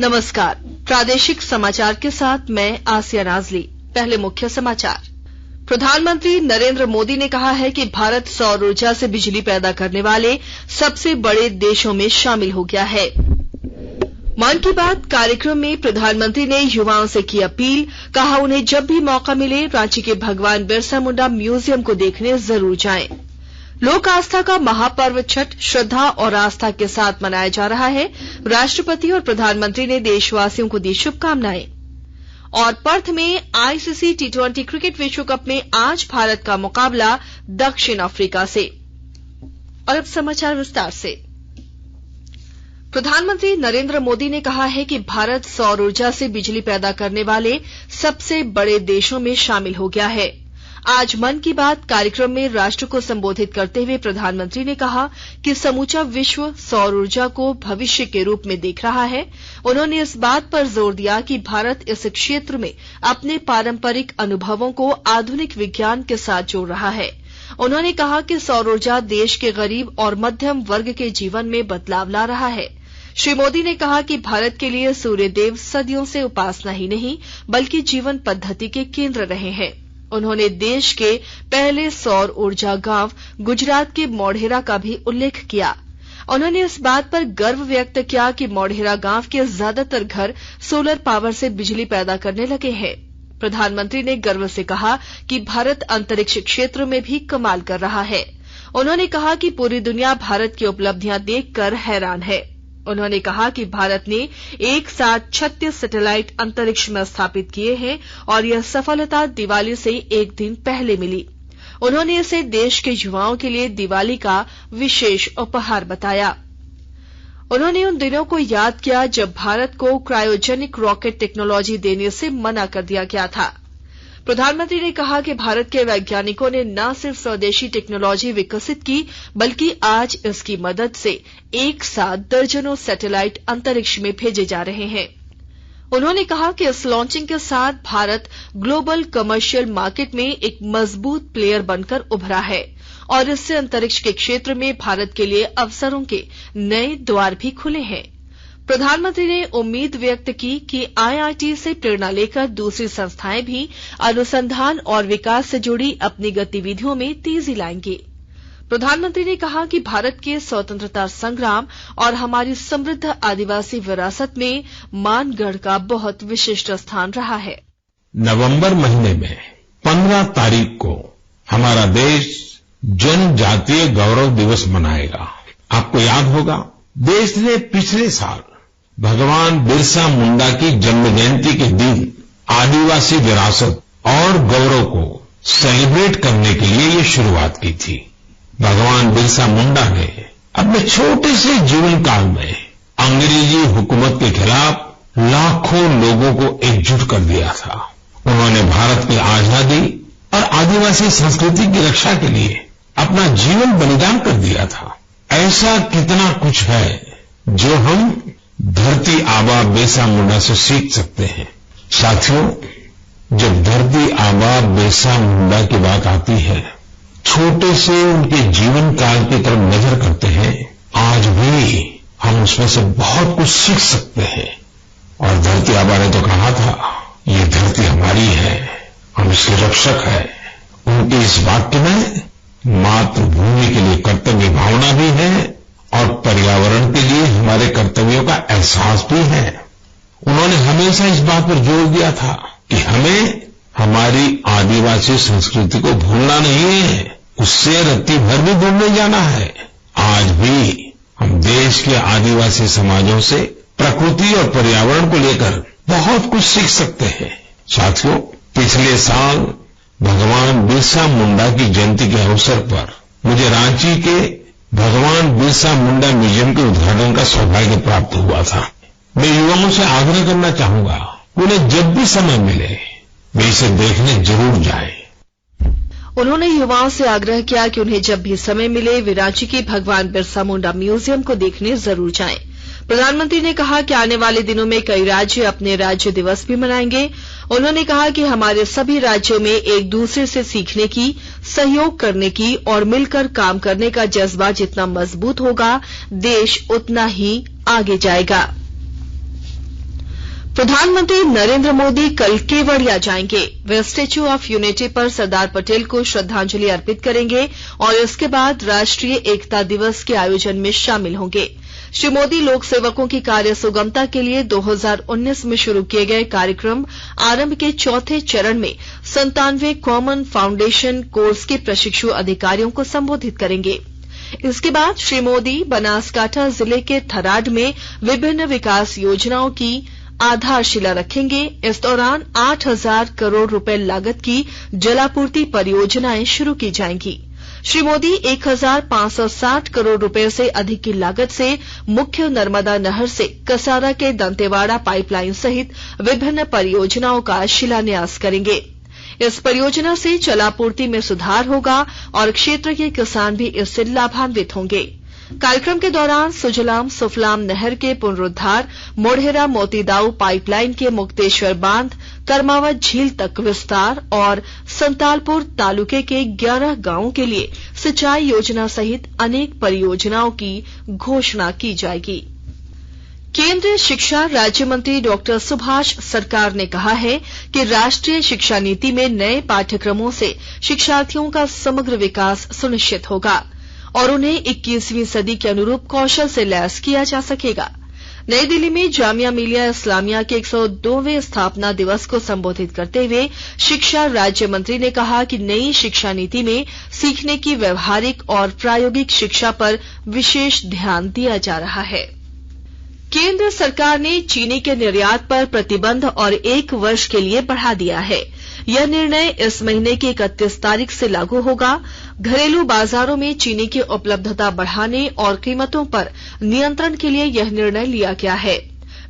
नमस्कार, प्रादेशिक समाचार के साथ मैं आसिया नाजली। पहले मुख्य समाचार। प्रधानमंत्री नरेंद्र मोदी ने कहा है कि भारत सौर ऊर्जा से बिजली पैदा करने वाले सबसे बड़े देशों में शामिल हो गया है। मन की बात कार्यक्रम में प्रधानमंत्री ने युवाओं से की अपील, कहा उन्हें जब भी मौका मिले रांची के भगवान बिरसा मुंडा म्यूजियम को देखने जरूर जाएं। लोक आस्था का महापर्व छठ श्रद्धा और आस्था के साथ मनाया जा रहा है। राष्ट्रपति और प्रधानमंत्री ने देशवासियों को दी शुभकामनाएं। और पर्थ में आईसीसी टी20 क्रिकेट विश्व कप में आज भारत का मुकाबला दक्षिण अफ्रीका से। और अब समाचार विस्तार से। प्रधानमंत्री नरेंद्र मोदी ने कहा है कि भारत सौर ऊर्जा से बिजली पैदा करने वाले सबसे बड़े देशों में शामिल हो गया है। आज मन की बात कार्यक्रम में राष्ट्र को संबोधित करते हुए प्रधानमंत्री ने कहा कि समूचा विश्व सौर ऊर्जा को भविष्य के रूप में देख रहा है। उन्होंने इस बात पर जोर दिया कि भारत इस क्षेत्र में अपने पारंपरिक अनुभवों को आधुनिक विज्ञान के साथ जोड़ रहा है। उन्होंने कहा कि सौर ऊर्जा देश के गरीब और मध्यम वर्ग के जीवन में बदलाव ला रहा है। श्री मोदी ने कहा कि भारत के लिए सूर्यदेव सदियों से उपासना ही नहीं बल्कि जीवन पद्धति के केंद्र रहे हैं। उन्होंने देश के पहले सौर ऊर्जा गांव गुजरात के मोढेरा का भी उल्लेख किया। उन्होंने इस बात पर गर्व व्यक्त किया कि मोढेरा गांव के ज्यादातर घर सोलर पावर से बिजली पैदा करने लगे हैं। प्रधानमंत्री ने गर्व से कहा कि भारत अंतरिक्ष क्षेत्र में भी कमाल कर रहा है। उन्होंने कहा कि पूरी दुनिया भारत की उपलब्धियां देखकर हैरान है। उन्होंने कहा कि भारत ने एक साथ 36 सैटेलाइट अंतरिक्ष में स्थापित किए हैं और यह सफलता दिवाली से एक दिन पहले मिली। उन्होंने इसे देश के युवाओं के लिए दिवाली का विशेष उपहार बताया। उन्होंने उन दिनों को याद किया जब भारत को क्रायोजेनिक रॉकेट टेक्नोलॉजी देने से मना कर दिया गया था। प्रधानमंत्री ने कहा कि भारत के वैज्ञानिकों ने न सिर्फ स्वदेशी टेक्नोलॉजी विकसित की बल्कि आज इसकी मदद से एक साथ दर्जनों सैटेलाइट अंतरिक्ष में भेजे जा रहे हैं। उन्होंने कहा कि इस लॉन्चिंग के साथ भारत ग्लोबल कमर्शियल मार्केट में एक मजबूत प्लेयर बनकर उभरा है और इससे अंतरिक्ष के क्षेत्र में भारत के लिए अवसरों के नए द्वार भी खुले हैं। प्रधानमंत्री ने उम्मीद व्यक्त की कि आईआईटी से प्रेरणा लेकर दूसरी संस्थाएं भी अनुसंधान और विकास से जुड़ी अपनी गतिविधियों में तेजी लाएंगी। प्रधानमंत्री ने कहा कि भारत के स्वतंत्रता संग्राम और हमारी समृद्ध आदिवासी विरासत में मानगढ़ का बहुत विशिष्ट स्थान रहा है। नवंबर महीने में 15 तारीख को हमारा देश जनजातीय गौरव दिवस मनाएगा। आपको याद होगा, देश ने पिछले साल भगवान बिरसा मुंडा की जन्म जयंती के दिन आदिवासी विरासत और गौरव को सेलिब्रेट करने के लिए ये शुरुआत की थी। भगवान बिरसा मुंडा ने अपने छोटे से जीवन काल में अंग्रेजी हुकूमत के खिलाफ लाखों लोगों को एकजुट कर दिया था। उन्होंने भारत की आजादी और आदिवासी संस्कृति की रक्षा के लिए अपना जीवन बलिदान कर दिया था। ऐसा कितना कुछ है जो हम धरती आबा बिरसा मुंडा से सीख सकते हैं। साथियों, जब धरती आबा बिरसा मुंडा की बात आती है, छोटे से उनके जीवन काल की तरफ नजर करते हैं, आज भी हम उसमें से बहुत कुछ सीख सकते हैं। और धरती आबा ने तो कहा था, ये धरती हमारी है, हम इसके रक्षक हैं। उनके इस वाक्य में मातृभूमि के लिए कर्तव्य भावना भी है और पर्यावरण के लिए हमारे कर्तव्यों का एहसास भी है। उन्होंने हमेशा इस बात पर जोर दिया था कि हमें हमारी आदिवासी संस्कृति को भूलना नहीं है, उससे रत्ती भर भी दूर नहीं जाना है। आज भी हम देश के आदिवासी समाजों से प्रकृति और पर्यावरण को लेकर बहुत कुछ सीख सकते हैं। साथियों, पिछले साल भगवान बिरसा मुंडा की जयंती के अवसर पर मुझे रांची के भगवान बिरसा मुंडा म्यूजियम के उद्घाटन का सौभाग्य प्राप्त हुआ था। मैं युवाओं से आग्रह करना चाहूंगा, उन्हें जब भी समय मिले वे इसे देखने जरूर जाएं। उन्होंने युवाओं से आग्रह किया कि उन्हें जब भी समय मिले वे रांची के भगवान बिरसा मुंडा म्यूजियम को देखने जरूर जाएं। प्रधानमंत्री ने कहा कि आने वाले दिनों में कई राज्य अपने राज्य दिवस भी मनाएंगे। उन्होंने कहा कि हमारे सभी राज्यों में एक दूसरे से सीखने की, सहयोग करने की और मिलकर काम करने का जज्बा जितना मजबूत होगा, देश उतना ही आगे जाएगा। प्रधानमंत्री नरेंद्र मोदी कल केवड़िया जाएंगे। वे स्टैच्यू ऑफ यूनिटी पर सरदार पटेल को श्रद्धांजलि अर्पित करेंगे और इसके बाद राष्ट्रीय एकता दिवस के आयोजन में शामिल होंगे। श्री मोदी लोक सेवकों की कार्य सुगमता के लिए 2019 में शुरू किए गए कार्यक्रम आरंभ के चौथे चरण में 97 कॉमन फाउंडेशन कोर्स के प्रशिक्षु अधिकारियों को संबोधित करेंगे। इसके बाद श्री मोदी बनासकांठा जिले के थराद में विभिन्न विकास योजनाओं की आधारशिला रखेंगे। इस दौरान 8,000 करोड़ रुपए लागत की जलापूर्ति परियोजनाएं शुरू की जाएंगी। श्री मोदी 1,560 करोड़ रुपए से अधिक की लागत से मुख्य नर्मदा नहर से कसारा के दंतेवाड़ा पाइपलाइन सहित विभिन्न परियोजनाओं का शिलान्यास करेंगे। इस परियोजना से जलापूर्ति में सुधार होगा और क्षेत्र के किसान भी इससे लाभान्वित होंगे। कार्यक्रम के दौरान सुजलाम सुफलाम नहर के पुनरुद्धार, मोढेरा मोतीदाऊ पाइपलाइन के मुक्तेश्वर बांध, कर्मावत झील तक विस्तार और संतालपुर तालुके के 11 गांवों के लिए सिंचाई योजना सहित अनेक परियोजनाओं की घोषणा की जाएगी। केंद्रीय शिक्षा राज्य मंत्री डॉक्टर सुभाष सरकार ने कहा है कि राष्ट्रीय शिक्षा नीति में नए पाठ्यक्रमों से शिक्षार्थियों का समग्र विकास सुनिश्चित होगा और उन्हें 21वीं सदी के अनुरूप कौशल से लैस किया जा सकेगा। नई दिल्ली में जामिया मिलिया इस्लामिया के 102वें स्थापना दिवस को संबोधित करते हुए शिक्षा राज्य मंत्री ने कहा कि नई शिक्षा नीति में सीखने की व्यवहारिक और प्रायोगिक शिक्षा पर विशेष ध्यान दिया जा रहा है। केंद्र सरकार ने चीनी के निर्यात पर प्रतिबंध और 1 वर्ष के लिए बढ़ा दिया है। यह निर्णय इस महीने की 31 तारीख से लागू होगा। घरेलू बाजारों में चीनी की उपलब्धता बढ़ाने और कीमतों पर नियंत्रण के लिए यह निर्णय लिया गया है।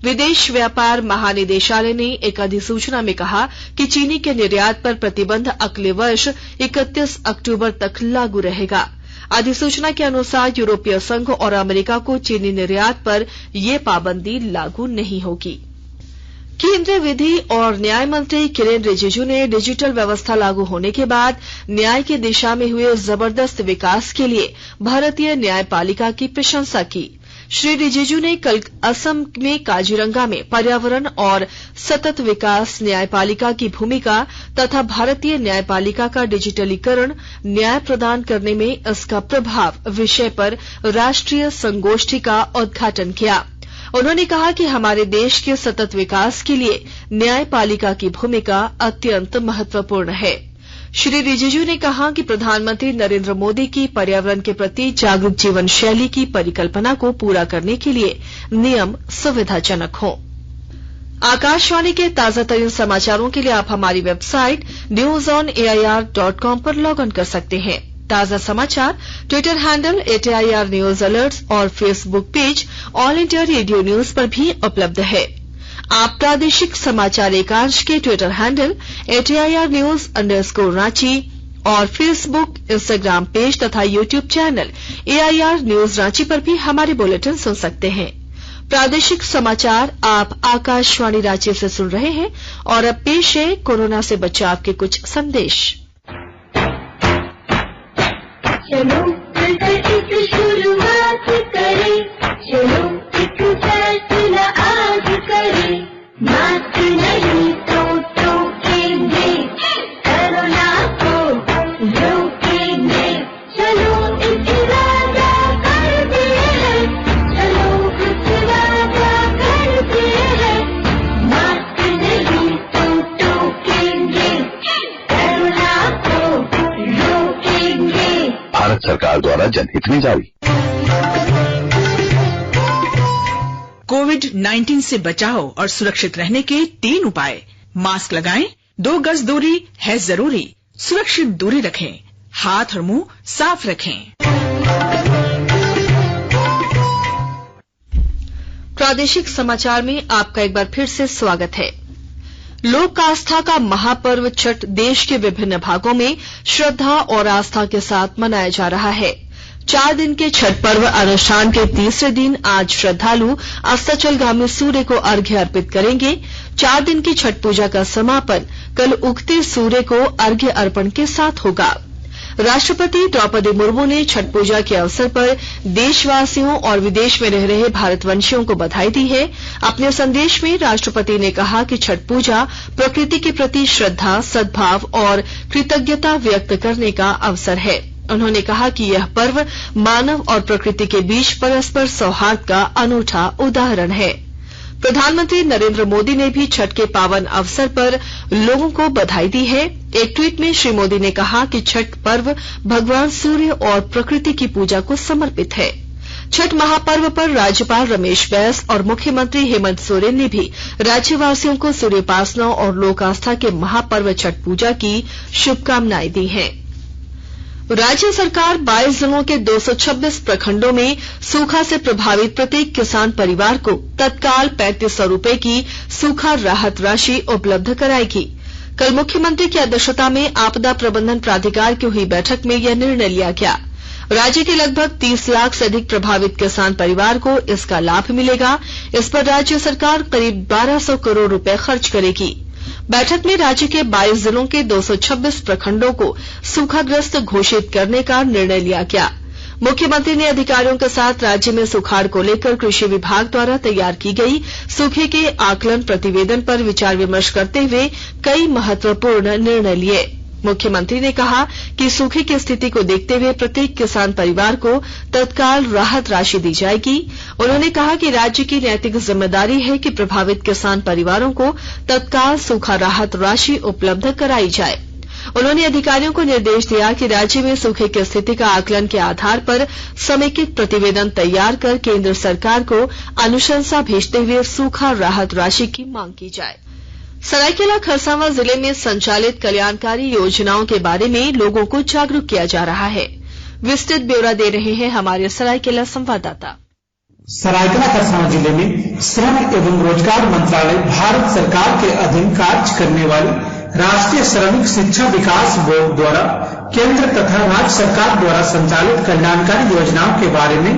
विदेश व्यापार महानिदेशालय ने एक अधिसूचना में कहा कि चीनी के निर्यात पर प्रतिबंध अगले वर्ष 31 अक्टूबर तक लागू रहेगा। अधिसूचना के अनुसार यूरोपीय संघ और अमेरिका को चीनी निर्यात पर यह पाबंदी लागू नहीं होगी। केंद्रीय विधि और न्याय मंत्री किरेन रिजिजू ने डिजिटल व्यवस्था लागू होने के बाद न्याय की दिशा में हुए जबरदस्त विकास के लिए भारतीय न्यायपालिका की प्रशंसा की। श्री रिजिजू ने कल असम में काजीरंगा में पर्यावरण और सतत विकास न्यायपालिका की भूमिका तथा भारतीय न्यायपालिका का डिजिटलीकरण न्याय प्रदान करने में इसका प्रभाव विषय पर राष्ट्रीय संगोष्ठी का उद्घाटन किया। उन्होंने कहा कि हमारे देश के सतत विकास के लिए न्यायपालिका की भूमिका अत्यंत महत्वपूर्ण है। श्री रिजिजू ने कहा कि प्रधानमंत्री नरेंद्र मोदी की पर्यावरण के प्रति जागरूक जीवन शैली की परिकल्पना को पूरा करने के लिए नियम सुविधाजनक हों। आकाशवाणी के ताजातरीन समाचारों के लिए आप हमारी वेबसाइट newsonair.com पर लॉग इन कर सकते हैं। ताजा समाचार Twitter handle @AIR news alerts और Facebook page All India Radio news पर भी उपलब्ध है। आप प्रादेशिक समाचार एकांश के ट्विटर हैंडल @AIR न्यूज _ और फेसबुक, इंस्टाग्राम पेज तथा YouTube channel AIR news Ranchi पर भी हमारे बुलेटिन सुन सकते हैं। प्रादेशिक समाचार आप आकाशवाणी रांची से सुन रहे हैं और अब पेश है कोरोना से बचाव के कुछ संदेश। चलो मिलकर एक शुरुआत करें, चलो एक फैसला आज करें, मास्क नहीं तो टोकेंगे, कोरोना को रोकेंगे, चलो एक वादा करते हैं, चलो एक वादा करते हैं, मास्क नहीं तो टोकेंगे, कोरोना को रोकेंगे। भारत सरकार द्वारा जनहित में जारी। कोविड-19 से बचाव और सुरक्षित रहने के 3 उपाय। मास्क लगाएं, 2 गज दूरी है जरूरी, सुरक्षित दूरी रखें, हाथ और मुंह साफ रखें। प्रादेशिक समाचार में आपका एक बार फिर से स्वागत है। लोक आस्था का महापर्व छठ देश के विभिन्न भागों में श्रद्धा और आस्था के साथ मनाया जा रहा है। 4 दिन के छठ पर्व अनुष्ठान के तीसरे दिन आज श्रद्धालु अस्ताचलगामी सूर्य को अर्घ्य अर्पित करेंगे। 4 दिन की छठ पूजा का समापन कल उगते सूर्य को अर्घ्य अर्पण के साथ होगा। राष्ट्रपति द्रौपदी मुर्मू ने छठ पूजा के अवसर पर देशवासियों और विदेश में रह रहे भारतवंशियों को बधाई दी है। अपने संदेश में राष्ट्रपति ने कहा कि छठ पूजा प्रकृति के प्रति श्रद्धा, सद्भाव और कृतज्ञता व्यक्त करने का अवसर है। उन्होंने कहा कि यह पर्व मानव और प्रकृति के बीच परस्पर सौहार्द का अनूठा उदाहरण है। प्रधानमंत्री नरेंद्र मोदी ने भी छठ के पावन अवसर पर लोगों को बधाई दी है। एक ट्वीट में श्री मोदी ने कहा कि छठ पर्व भगवान सूर्य और प्रकृति की पूजा को समर्पित है। छठ महापर्व पर राज्यपाल रमेश बैस और मुख्यमंत्री हेमंत सोरेन ने भी राज्यवासियों को सूर्योपासना और लोक आस्था के महापर्व छठ पूजा की शुभकामनाएं दी हैं। राज्य सरकार 22 जिलों के 226 प्रखंडों में सूखा से प्रभावित प्रत्येक किसान परिवार को तत्काल 3500 रुपए की सूखा राहत राशि उपलब्ध कराएगी। कल मुख्यमंत्री की अध्यक्षता में आपदा प्रबंधन प्राधिकार की हुई बैठक में यह निर्णय लिया गया। राज्य के लगभग 30 लाख से अधिक प्रभावित किसान परिवार को इसका लाभ मिलेगा। इस पर राज्य सरकार करीब 1200 करोड़ रुपए खर्च करेगी। बैठक में राज्य के 22 जिलों के 226 प्रखंडों को सूखाग्रस्त घोषित करने का निर्णय लिया गया। मुख्यमंत्री ने अधिकारियों के साथ राज्य में सुखाड़ को लेकर कृषि विभाग द्वारा तैयार की गई सूखे के आकलन प्रतिवेदन पर विचार विमर्श करते हुए कई महत्वपूर्ण निर्णय लिए। मुख्यमंत्री ने कहा कि सूखे की स्थिति को देखते हुए प्रत्येक किसान परिवार को तत्काल राहत राशि दी जाएगी। उन्होंने कहा कि राज्य की नैतिक जिम्मेदारी है कि प्रभावित किसान परिवारों को तत्काल सूखा राहत राशि उपलब्ध कराई जाए। उन्होंने अधिकारियों को निर्देश दिया कि राज्य में सूखे की स्थिति का आकलन के आधार पर समेकित प्रतिवेदन तैयार कर केंद्र सरकार को अनुशंसा भेजते हुए सूखा राहत राशि की मांग की जाए। सरायकेला खरसावां जिले में संचालित कल्याणकारी योजनाओं के बारे में लोगों को जागरूक किया जा रहा है। विस्तृत ब्यौरा दे रहे हैं हमारे सरायकेला संवाददाता। सरायकेला खरसावां जिले में श्रम एवं रोजगार मंत्रालय भारत सरकार के अधीन कार्य करने वाली राष्ट्रीय श्रमिक शिक्षा विकास बोर्ड द्वारा केंद्र तथा राज्य सरकार द्वारा संचालित कल्याणकारी योजनाओं के बारे में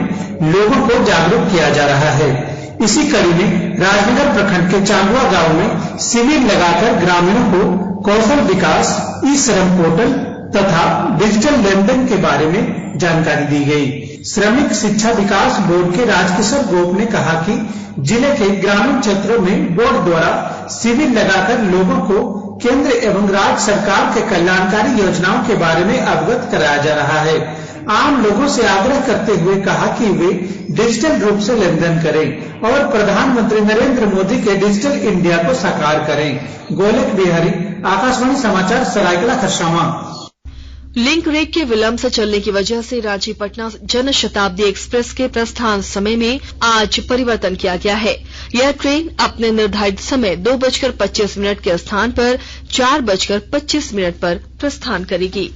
लोगों को जागरूक किया जा रहा है। इसी कड़ी में राजनगर प्रखंड के चांदुआ गांव में शिविर लगाकर ग्रामीणों को कौशल विकास, ई श्रम पोर्टल तथा डिजिटल लेन देन के बारे में जानकारी दी गई। श्रमिक शिक्षा विकास बोर्ड के राजकिशोर गोप ने कहा कि जिले के ग्रामीण क्षेत्रों में बोर्ड द्वारा शिविर लगाकर लोगों को केंद्र एवं राज्य सरकार के कल्याणकारी योजनाओं के बारे में अवगत कराया जा रहा है। आम लोगों से आग्रह करते हुए कहा कि वे डिजिटल रूप से लेन देन करें और प्रधानमंत्री नरेंद्र मोदी के डिजिटल इंडिया को साकार करें। गोलक बिहारी, आकाशवाणी समाचार, सरायकेला खरसावां। लिंक रेक के विलंब से चलने की वजह से रांची पटना जन शताब्दी एक्सप्रेस के प्रस्थान समय में आज परिवर्तन किया गया है। यह ट्रेन अपने निर्धारित समय 2:25 के स्थान पर 4:25 पर प्रस्थान करेगी।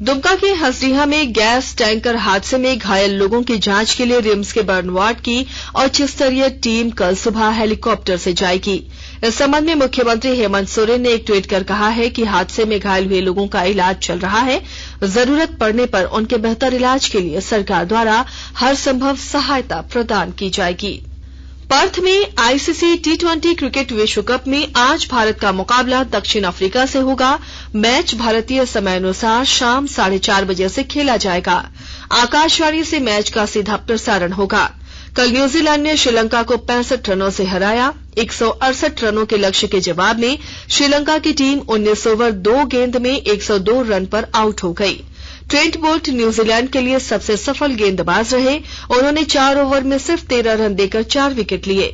दुमका के हसडीहा में गैस टैंकर हादसे में घायल लोगों की जांच के लिए रिम्स के बर्न वार्ड की उच्च स्तरीय टीम कल सुबह हेलीकॉप्टर से जाएगी। इस संबंध में मुख्यमंत्री हेमंत सोरेन ने एक ट्वीट कर कहा है कि हादसे में घायल हुए लोगों का इलाज चल रहा है। जरूरत पड़ने पर उनके बेहतर इलाज के लिए सरकार द्वारा हर संभव सहायता प्रदान की जाएगी। पर्थ में आईसीसी T20 क्रिकेट विश्व कप में आज भारत का मुकाबला दक्षिण अफ्रीका से होगा। मैच भारतीय समयानुसार शाम 4:30 बजे से खेला जाएगा। आकाशवाणी से मैच का सीधा प्रसारण होगा। कल न्यूजीलैंड ने श्रीलंका को 65 रनों से हराया। 168 रनों के लक्ष्य के जवाब में श्रीलंका की टीम 19 ओवर 2 गेंद में 102 रन पर आउट हो गई। ट्रेंट बोल्ट न्यूजीलैंड के लिए सबसे सफल गेंदबाज रहे। उन्होंने 4 ओवर में सिर्फ 13 रन देकर 4 विकेट लिए।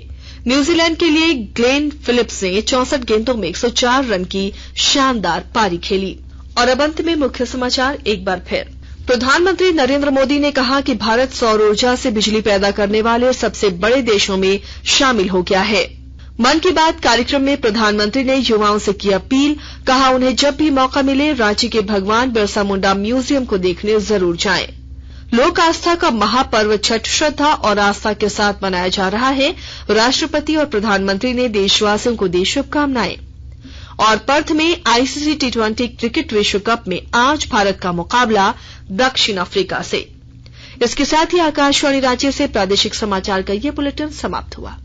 न्यूजीलैंड के लिए ग्लेन फिलिप्स ने 64 गेंदों में 104 रन की शानदार पारी खेली। और अब अंत में मुख्य समाचार एक बार फिर। प्रधानमंत्री नरेंद्र मोदी ने कहा कि भारत सौर ऊर्जा से बिजली पैदा करने वाले सबसे बड़े देशों में शामिल हो गया है। मन की बात कार्यक्रम में प्रधानमंत्री ने युवाओं से की अपील, कहा उन्हें जब भी मौका मिले रांची के भगवान बिरसा मुंडा म्यूजियम को देखने जरूर जाएं। लोक आस्था का महापर्व छठ श्रद्धा और आस्था के साथ मनाया जा रहा है। राष्ट्रपति और प्रधानमंत्री ने देशवासियों को दी शुभकामनाएं। और पर्थ में आईसीसी T20 क्रिकेट विश्व कप में आज भारत का मुकाबला दक्षिण अफ्रीका से। इसके साथ ही आकाशवाणी रांची से प्रादेशिक समाचार का ये बुलेटिन समाप्त हुआ।